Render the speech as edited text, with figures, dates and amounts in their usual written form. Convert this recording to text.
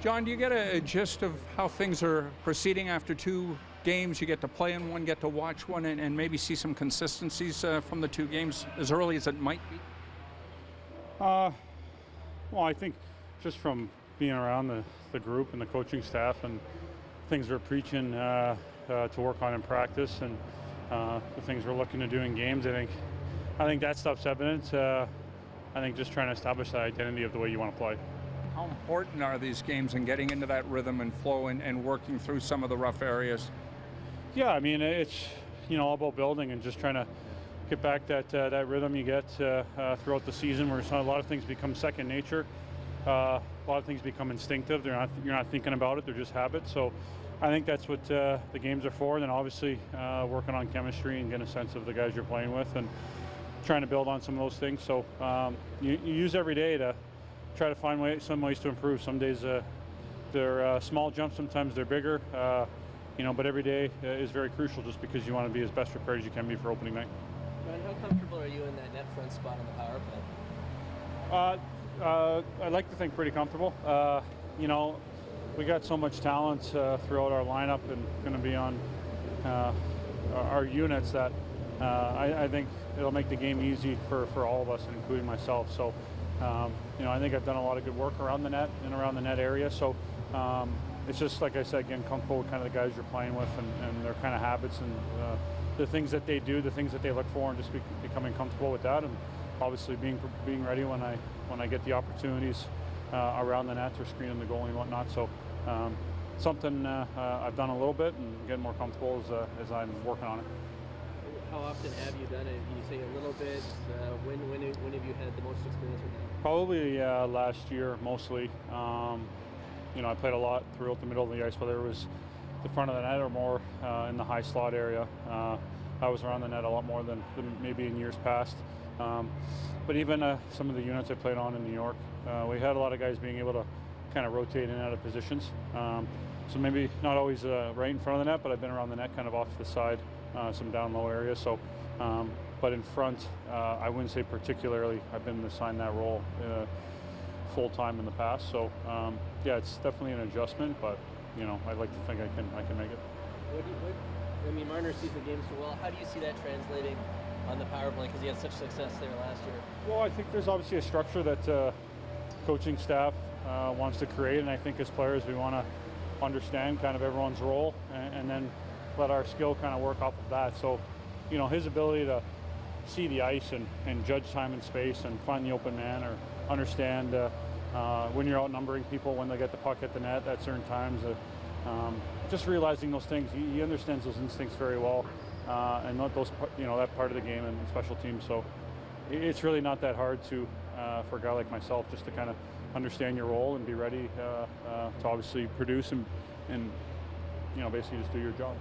John, do you get a gist of how things are proceeding after two games? You get to play in one, get to watch one, and maybe see some consistencies from the two games as early as it might be? Well, I think just from being around the group and the coaching staff and things we're preaching to work on in practice and the things we're looking to do in games, I think that stuff's evident. I think just trying to establish that identity of the way you want to play. How important are these games in getting into that rhythm and flow and working through some of the rough areas? Yeah, I mean, it's all about building and just trying to get back that rhythm you get throughout the season, where a lot of things become second nature. A lot of things become instinctive. You're not thinking about it; they're just habits. So, I think that's what the games are for. And then obviously working on chemistry and getting a sense of the guys you're playing with, and trying to build on some of those things. So you use every day to try to find some ways to improve. Some days they're small jumps, sometimes they're bigger. But every day is very crucial, just because you want to be as best prepared as you can be for opening night. Ryan, how comfortable are you in that net front spot on the power play? I like to think pretty comfortable. We got so much talent throughout our lineup and going to be on our units that I think it'll make the game easy for all of us, including myself. So, I think I've done a lot of good work around the net and around the net area. So it's just, like I said, getting comfortable with kind of the guys you're playing with and their kind of habits and the things that they do, the things that they look for, and just becoming comfortable with that. And obviously being ready when I get the opportunities around the net or screening the goalie and whatnot. So something I've done a little bit and getting more comfortable as I'm working on it. How often have you done it? You say a little bit. When have you had the most experience with that? Probably last year, mostly. I played a lot throughout the middle of the ice, whether it was the front of the net or more in the high slot area. I was around the net a lot more than maybe in years past. But even some of the units I played on in New York, we had a lot of guys being able to kind of rotate in and out of positions. So maybe not always right in front of the net, but I've been around the net kind of off to the side, some down low areas. So, but in front, I wouldn't say particularly I've been assigned that role full time in the past. So yeah, it's definitely an adjustment, but I'd like to think I can make it. Marner sees the game so well. How do you see that translating on the power play, because he had such success there last year? Well, I think there's obviously a structure that coaching staff wants to create, and I think as players we want to understand kind of everyone's role and then let our skill kind of work off of that. So, his ability to see the ice and judge time and space and find the open man, or understand when you're outnumbering people when they get the puck at the net at certain times. Just realizing those things, he understands those instincts very well, and not those, that part of the game and special teams. So it's really not that hard for a guy like myself just to kind of understand your role and be ready to obviously produce and basically just do your job.